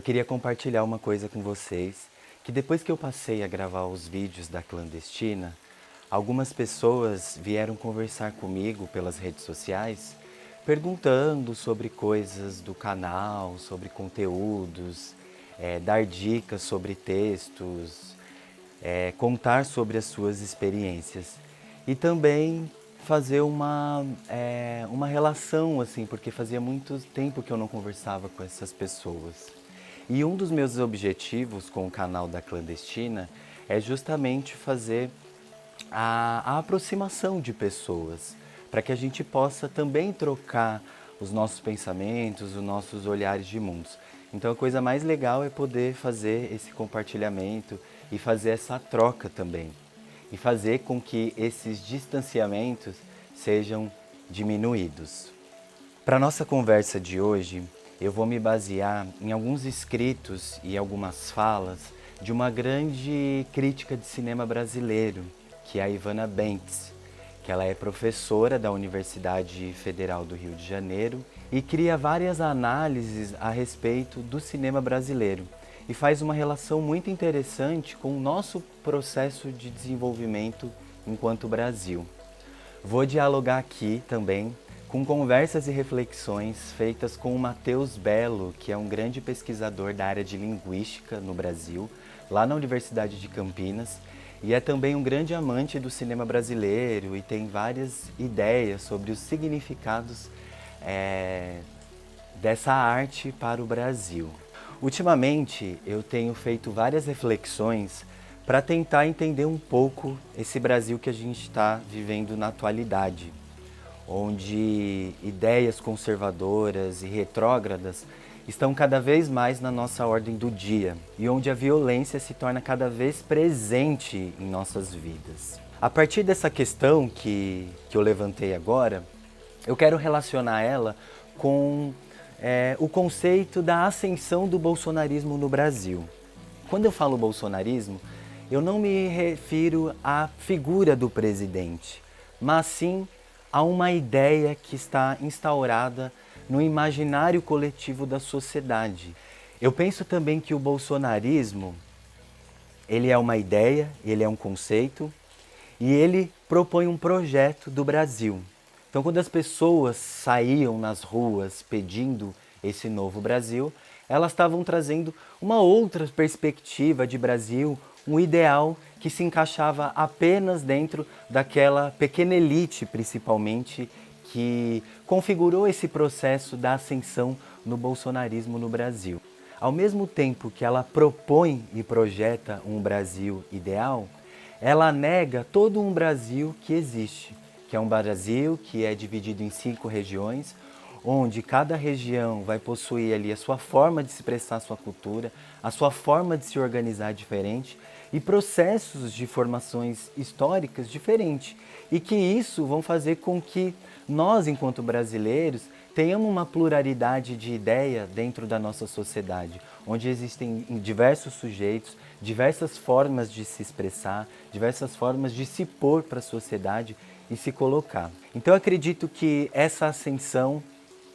queria compartilhar uma coisa com vocês, que depois que eu passei a gravar os vídeos da Clandestina, algumas pessoas vieram conversar comigo pelas redes sociais, perguntando sobre coisas do canal, sobre conteúdos, dar dicas sobre textos, contar sobre as suas experiências e também fazer uma relação, assim, porque fazia muito tempo que eu não conversava com essas pessoas. E um dos meus objetivos com o canal da Clandestina é justamente fazer a aproximação de pessoas, para que a gente possa também trocar os nossos pensamentos, os nossos olhares de mundos. Então a coisa mais legal é poder fazer esse compartilhamento e fazer essa troca também. E fazer com que esses distanciamentos sejam diminuídos. Para a nossa conversa de hoje, eu vou me basear em alguns escritos e algumas falas de uma grande crítica de cinema brasileiro, que é a Ivana Bentes, que ela é professora da Universidade Federal do Rio de Janeiro e cria várias análises a respeito do cinema brasileiro e faz uma relação muito interessante com o nosso processo de desenvolvimento enquanto Brasil. Vou dialogar aqui também com conversas e reflexões feitas com o Matheus Belo, que é um grande pesquisador da área de linguística no Brasil, lá na Universidade de Campinas, e é também um grande amante do cinema brasileiro e tem várias ideias sobre os significados dessa arte para o Brasil. Ultimamente, eu tenho feito várias reflexões para tentar entender um pouco esse Brasil que a gente está vivendo na atualidade, onde ideias conservadoras e retrógradas estão cada vez mais na nossa ordem do dia e onde a violência se torna cada vez presente em nossas vidas. A partir dessa questão que eu levantei agora, eu quero relacionar ela com o conceito da ascensão do bolsonarismo no Brasil. Quando eu falo bolsonarismo, eu não me refiro à figura do presidente, mas sim a uma ideia que está instaurada no imaginário coletivo da sociedade. Eu penso também que o bolsonarismo, ele é uma ideia, ele é um conceito e ele propõe um projeto do Brasil. Então, quando as pessoas saíam nas ruas pedindo esse novo Brasil, elas estavam trazendo uma outra perspectiva de Brasil, um ideal que se encaixava apenas dentro daquela pequena elite, principalmente, que configurou esse processo da ascensão no bolsonarismo no Brasil. Ao mesmo tempo que ela propõe e projeta um Brasil ideal, ela nega todo um Brasil que existe, que é um Brasil que é dividido em 5 regiões, onde cada região vai possuir ali a sua forma de expressar sua cultura, a sua forma de se organizar diferente e processos de formações históricas diferentes. E que isso vão fazer com que nós, enquanto brasileiros, tenhamos uma pluralidade de ideia dentro da nossa sociedade, onde existem diversos sujeitos, diversas formas de se expressar, diversas formas de se pôr para a sociedade e se colocar. Então eu acredito que essa ascensão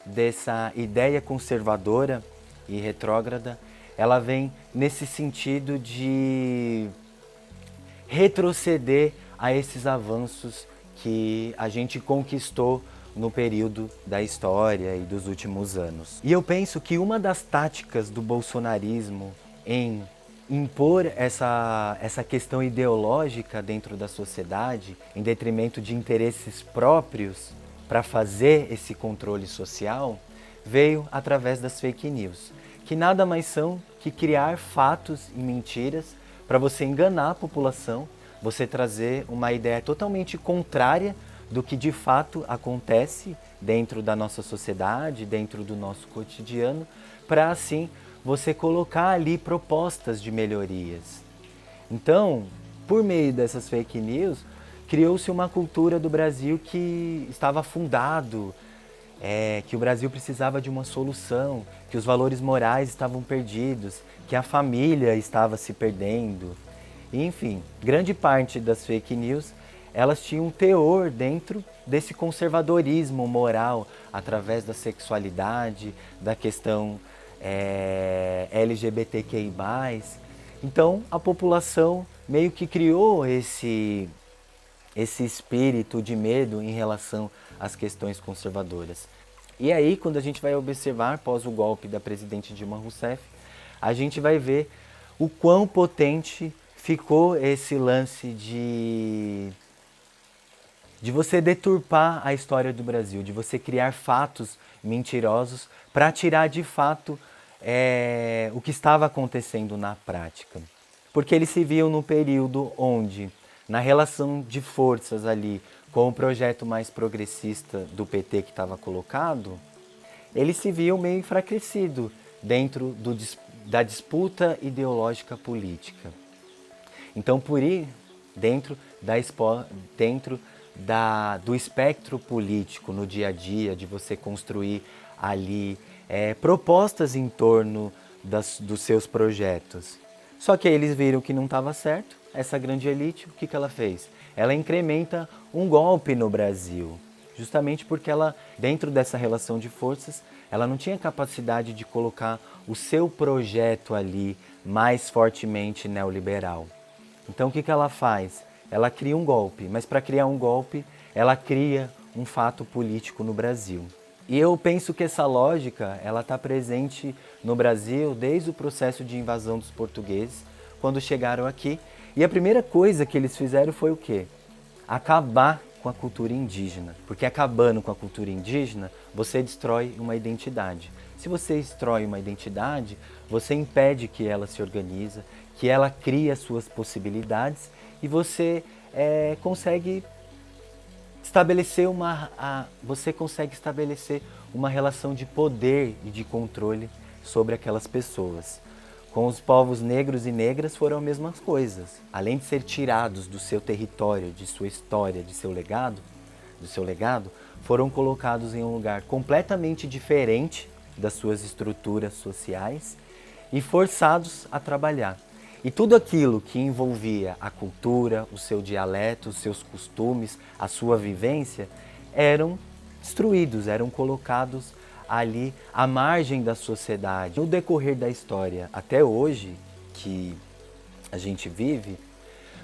dessa ideia conservadora e retrógrada, ela vem nesse sentido de retroceder a esses avanços que a gente conquistou no período da história e dos últimos anos. E eu penso que uma das táticas do bolsonarismo em impor essa questão ideológica dentro da sociedade, em detrimento de interesses próprios, para fazer esse controle social, veio através das fake news, que nada mais são que criar fatos e mentiras para você enganar a população, você trazer uma ideia totalmente contrária do que de fato acontece dentro da nossa sociedade, dentro do nosso cotidiano, para assim você colocar ali propostas de melhorias. Então, por meio dessas fake news, criou-se uma cultura do Brasil que estava afundado, que o Brasil precisava de uma solução, que os valores morais estavam perdidos, que a família estava se perdendo. Enfim, grande parte das fake news, elas tinham um teor dentro desse conservadorismo moral, através da sexualidade, da questão LGBTQI+. Então a população meio que criou esse espírito de medo em relação às questões conservadoras. E aí, quando a gente vai observar, após o golpe da presidente Dilma Rousseff, a gente vai ver o quão potente ficou esse lance de você deturpar a história do Brasil, de você criar fatos mentirosos para tirar de fato o que estava acontecendo na prática. Porque eles se viam no período onde, na relação de forças ali com o projeto mais progressista do PT que estava colocado, eles se viam meio enfraquecidos dentro da disputa ideológica política. Então, por ir dentro do espectro político no dia a dia, de você construir ali propostas em torno dos seus projetos. Só que aí eles viram que não estava certo, essa grande elite, o que ela fez? Ela incrementa um golpe no Brasil, justamente porque ela, dentro dessa relação de forças, ela não tinha capacidade de colocar o seu projeto ali mais fortemente neoliberal. Então o que ela faz? Ela cria um golpe, mas para criar um golpe, ela cria um fato político no Brasil. E eu penso que essa lógica, ela está presente no Brasil desde o processo de invasão dos portugueses, quando chegaram aqui. E a primeira coisa que eles fizeram foi o quê? Acabar com a cultura indígena. Porque acabando com a cultura indígena, você destrói uma identidade. Se você destrói uma identidade, você impede que ela se organize, que ela crie as suas possibilidades e você consegue estabelecer uma relação de poder e de controle sobre aquelas pessoas. Com os povos negros e negras foram as mesmas coisas. Além de ser tirados do seu território, de sua história, do seu legado, foram colocados em um lugar completamente diferente das suas estruturas sociais e forçados a trabalhar. E tudo aquilo que envolvia a cultura, o seu dialeto, os seus costumes, a sua vivência, eram destruídos, eram colocados ali à margem da sociedade. No decorrer da história, até hoje, que a gente vive,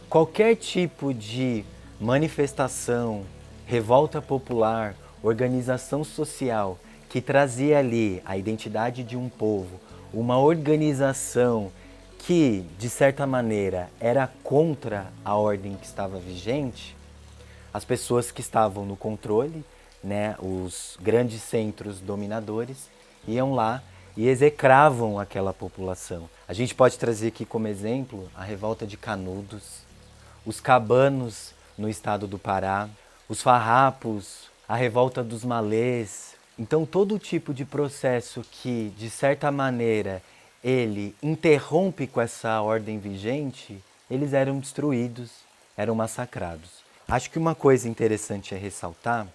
qualquer tipo de manifestação, revolta popular, organização social que trazia ali a identidade de um povo, uma organização que, de certa maneira, era contra a ordem que estava vigente, as pessoas que estavam no controle, né, os grandes centros dominadores, iam lá e execravam aquela população. A gente pode trazer aqui como exemplo a revolta de Canudos, os cabanos no estado do Pará, os farrapos, a revolta dos malês. Então todo tipo de processo que, de certa maneira, ele interrompe com essa ordem vigente, eles eram destruídos, eram massacrados. Acho que uma coisa interessante é ressaltar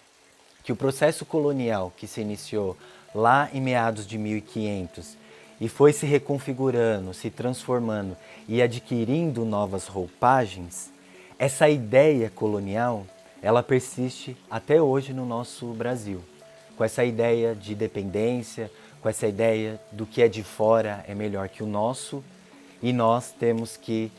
que o processo colonial que se iniciou lá em meados de 1500 e foi se reconfigurando, se transformando e adquirindo novas roupagens, essa ideia colonial, ela persiste até hoje no nosso Brasil, com essa ideia de dependência, com essa ideia do que é de fora é melhor que o nosso e nós temos que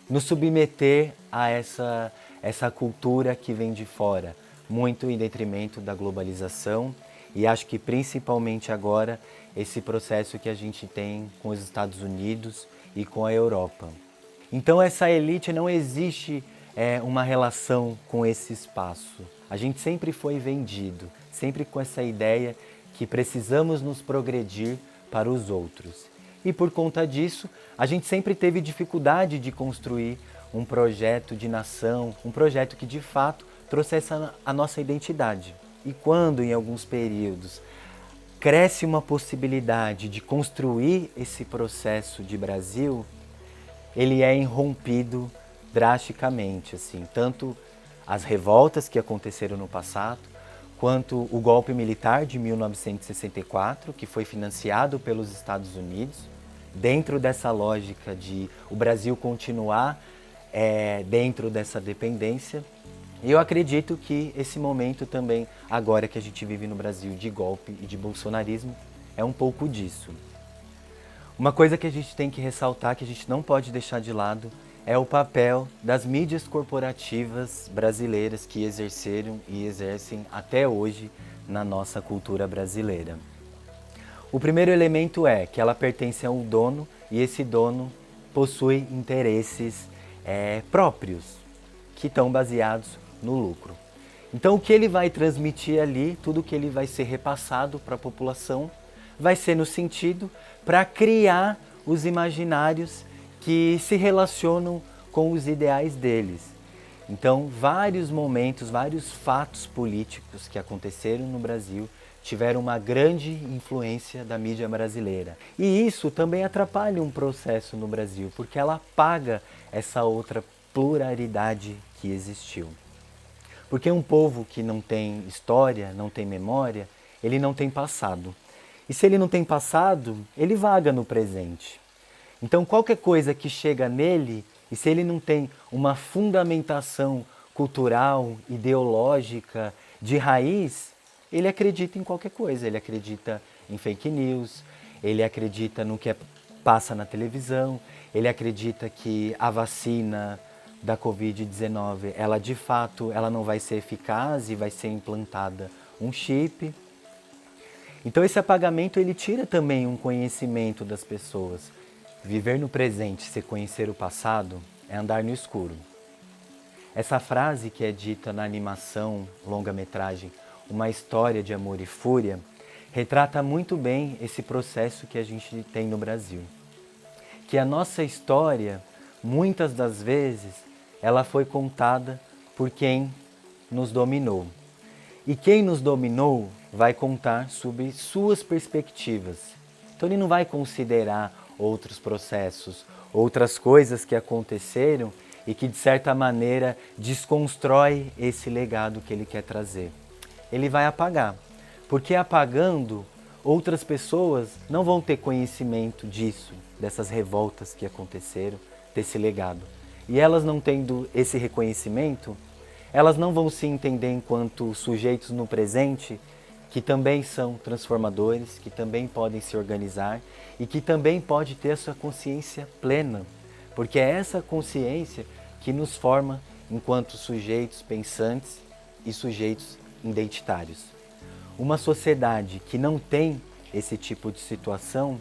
nos submeter a essa cultura que vem de fora, muito em detrimento da globalização e acho que principalmente agora esse processo que a gente tem com os Estados Unidos e com a Europa. Então essa elite não existe uma relação com esse espaço. A gente sempre foi vendido, sempre com essa ideia que precisamos nos progredir para os outros. E por conta disso, a gente sempre teve dificuldade de construir um projeto de nação, um projeto que de fato trouxesse a nossa identidade. E quando, em alguns períodos, cresce uma possibilidade de construir esse processo de Brasil, ele é irrompido drasticamente, assim, tanto as revoltas que aconteceram no passado, quanto o golpe militar de 1964, que foi financiado pelos Estados Unidos, dentro dessa lógica de o Brasil continuar dentro dessa dependência. E eu acredito que esse momento também, agora que a gente vive no Brasil de golpe e de bolsonarismo, é um pouco disso. Uma coisa que a gente tem que ressaltar, que a gente não pode deixar de lado, é o papel das mídias corporativas brasileiras que exerceram e exercem até hoje na nossa cultura brasileira. O primeiro elemento é que ela pertence a um dono e esse dono possui interesses próprios, que estão baseados no lucro. Então o que ele vai transmitir ali, tudo que ele vai ser repassado para a população, vai ser no sentido para criar os imaginários que se relacionam com os ideais deles. Então vários momentos, vários fatos políticos que aconteceram no Brasil tiveram uma grande influência da mídia brasileira. E isso também atrapalha um processo no Brasil, porque ela apaga essa outra pluralidade que existiu. Porque um povo que não tem história, não tem memória, ele não tem passado. E se ele não tem passado, ele vaga no presente. Então qualquer coisa que chega nele, e se ele não tem uma fundamentação cultural, ideológica, de raiz, ele acredita em qualquer coisa. Ele acredita em fake news, ele acredita no que passa na televisão, ele acredita que a vacina da Covid-19, ela de fato ela não vai ser eficaz e vai ser implantada um chip. Então esse apagamento ele tira também um conhecimento das pessoas. Viver no presente, se conhecer o passado, é andar no escuro. Essa frase que é dita na animação longa-metragem Uma História de Amor e Fúria, retrata muito bem esse processo que a gente tem no Brasil. Que a nossa história, muitas das vezes, ela foi contada por quem nos dominou. E quem nos dominou vai contar sobre suas perspectivas. Então ele não vai considerar outros processos, outras coisas que aconteceram e que de certa maneira desconstrói esse legado que ele quer trazer. Ele vai apagar, porque apagando, outras pessoas não vão ter conhecimento disso, dessas revoltas que aconteceram, desse legado. E elas não tendo esse reconhecimento, elas não vão se entender enquanto sujeitos no presente, que também são transformadores, que também podem se organizar e que também pode ter a sua consciência plena, porque é essa consciência que nos forma enquanto sujeitos pensantes e sujeitos identitários. Uma sociedade que não tem esse tipo de situação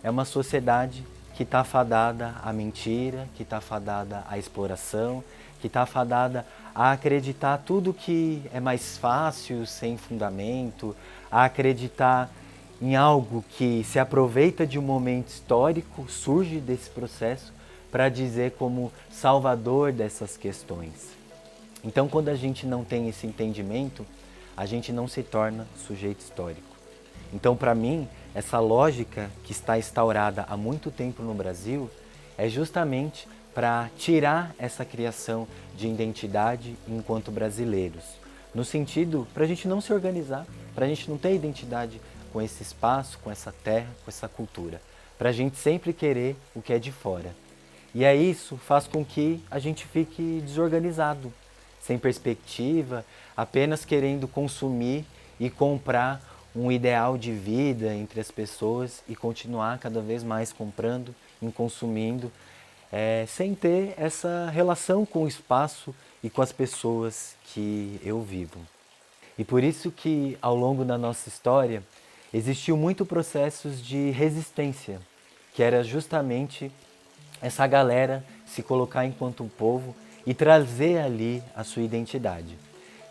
é uma sociedade que está fadada à mentira, que está fadada à exploração, que está fadada a acreditar tudo que é mais fácil, sem fundamento, a acreditar em algo que se aproveita de um momento histórico, surge desse processo para dizer como salvador dessas questões. Então, quando a gente não tem esse entendimento, a gente não se torna sujeito histórico. Então, para mim, essa lógica que está instaurada há muito tempo no Brasil é justamente para tirar essa criação de identidade enquanto brasileiros. No sentido, para a gente não se organizar, para a gente não ter identidade com esse espaço, com essa terra, com essa cultura. Para a gente sempre querer o que é de fora. E aí isso faz com que a gente fique desorganizado, sem perspectiva, apenas querendo consumir e comprar um ideal de vida entre as pessoas e continuar cada vez mais comprando e consumindo, sem ter essa relação com o espaço e com as pessoas que eu vivo. E por isso que ao longo da nossa história existiu muito processos de resistência, que era justamente essa galera se colocar enquanto um povo e trazer ali a sua identidade.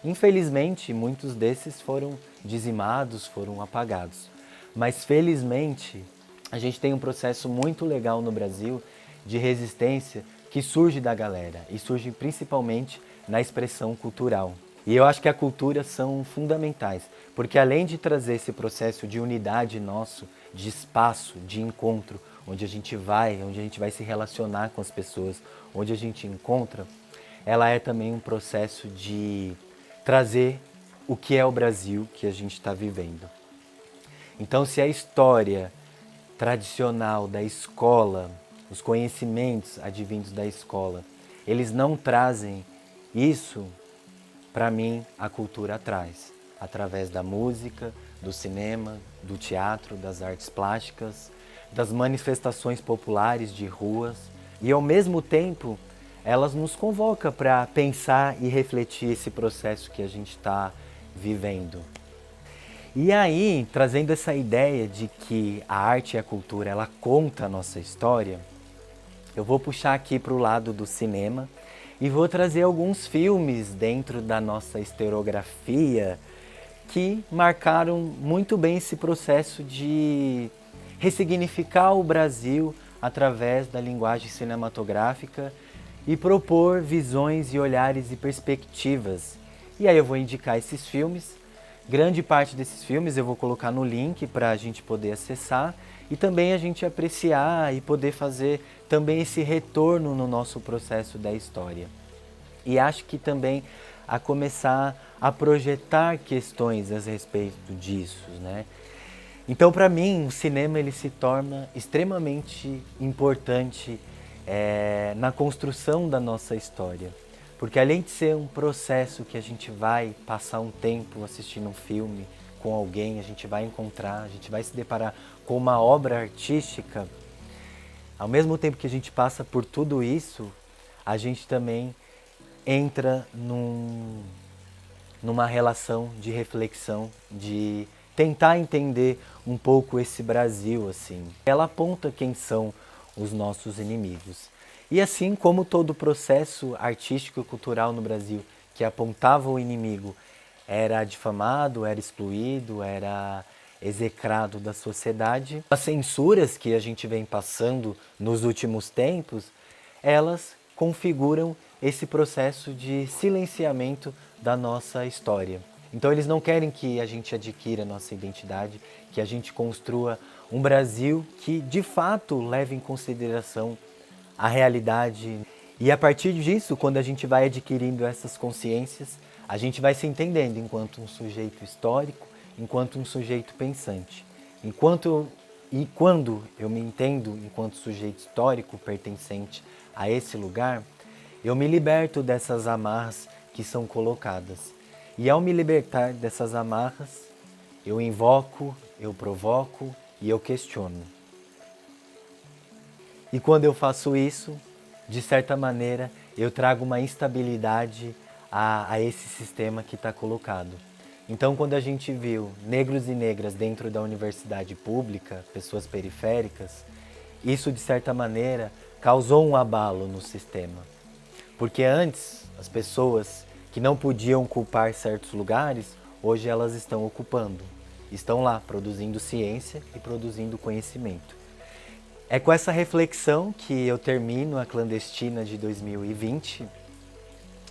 Infelizmente, muitos desses foram dizimados, foram apagados. Mas felizmente, a gente tem um processo muito legal no Brasil de resistência que surge da galera e surge principalmente na expressão cultural. E eu acho que a cultura são fundamentais, porque além de trazer esse processo de unidade nosso, de espaço, de encontro, onde a gente vai se relacionar com as pessoas, onde a gente encontra, ela é também um processo de trazer o que é o Brasil que a gente está vivendo. Então, se a história tradicional da escola, os conhecimentos advindos da escola, eles não trazem isso, para mim, a cultura traz. através da música, do cinema, do teatro, das artes plásticas, das manifestações populares de ruas. E ao mesmo tempo, elas nos convocam para pensar e refletir esse processo que a gente está vivendo. E aí, trazendo essa ideia de que a arte e a cultura, ela conta a nossa história, eu vou puxar aqui para o lado do cinema e vou trazer alguns filmes dentro da nossa historiografia que marcaram muito bem esse processo de ressignificar o Brasil através da linguagem cinematográfica e propor visões e olhares e perspectivas. E aí eu vou indicar esses filmes. Grande parte desses filmes eu vou colocar no link para a gente poder acessar e também a gente apreciar e poder fazer também esse retorno no nosso processo da história. E acho que também a começar a projetar questões a respeito disso, né? Então, para mim, o cinema ele se torna extremamente importante na construção da nossa história. Porque além de ser um processo que a gente vai passar um tempo assistindo um filme com alguém, a gente vai encontrar, a gente vai se deparar com uma obra artística, ao mesmo tempo que a gente passa por tudo isso, a gente também entra numa relação de reflexão, de tentar entender um pouco esse Brasil, assim. Ela aponta quem são os nossos inimigos. E assim como todo processo artístico e cultural no Brasil que apontava o inimigo era difamado, era excluído, era execrado da sociedade, as censuras que a gente vem passando nos últimos tempos, elas configuram esse processo de silenciamento da nossa história. Então eles não querem que a gente adquira a nossa identidade, que a gente construa um Brasil que de fato leve em consideração a realidade. E a partir disso, quando a gente vai adquirindo essas consciências, a gente vai se entendendo enquanto um sujeito histórico, enquanto um sujeito pensante. E quando eu me entendo enquanto sujeito histórico pertencente a esse lugar, eu me liberto dessas amarras que são colocadas. E ao me libertar dessas amarras, eu invoco, eu provoco e eu questiono. E quando eu faço isso, de certa maneira, eu trago uma instabilidade a esse sistema que está colocado. Então, quando a gente viu negros e negras dentro da universidade pública, pessoas periféricas, isso, de certa maneira, causou um abalo no sistema. Porque antes, as pessoas que não podiam ocupar certos lugares, hoje elas estão ocupando. Estão lá, produzindo ciência e produzindo conhecimento. É com essa reflexão que eu termino a Clandestina de 2020,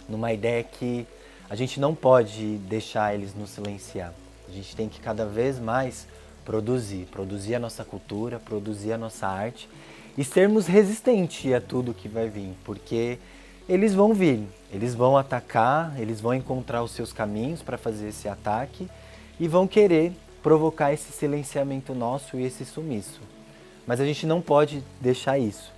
numa ideia que a gente não pode deixar eles nos silenciar. A gente tem que cada vez mais produzir a nossa cultura, produzir a nossa arte e sermos resistentes a tudo que vai vir, porque eles vão vir, eles vão atacar, eles vão encontrar os seus caminhos para fazer esse ataque e vão querer provocar esse silenciamento nosso e esse sumiço. Mas a gente não pode deixar isso.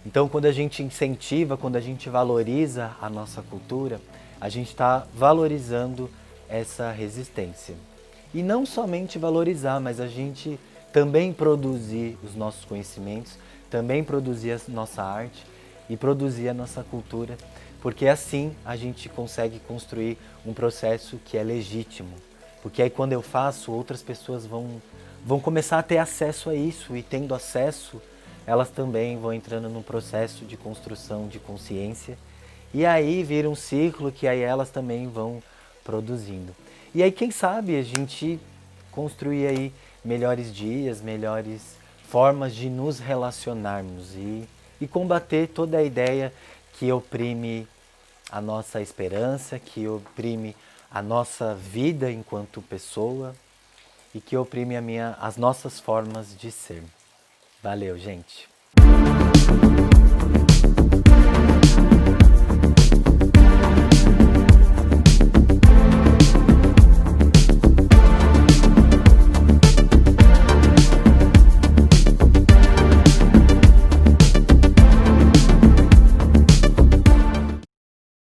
Então, quando a gente incentiva, quando a gente valoriza a nossa cultura, a gente está valorizando essa resistência. E não somente valorizar, mas a gente também produzir os nossos conhecimentos, também produzir a nossa arte e produzir a nossa cultura, porque assim a gente consegue construir um processo que é legítimo. Porque aí quando eu faço, outras pessoas vão começar a ter acesso a isso e tendo acesso, elas também vão entrando num processo de construção de consciência e aí vira um ciclo que aí elas também vão produzindo. E aí quem sabe a gente construir aí melhores dias, melhores formas de nos relacionarmos e combater toda a ideia que oprime a nossa esperança, que oprime a nossa vida enquanto pessoa e que oprime as nossas formas de ser. Valeu, gente!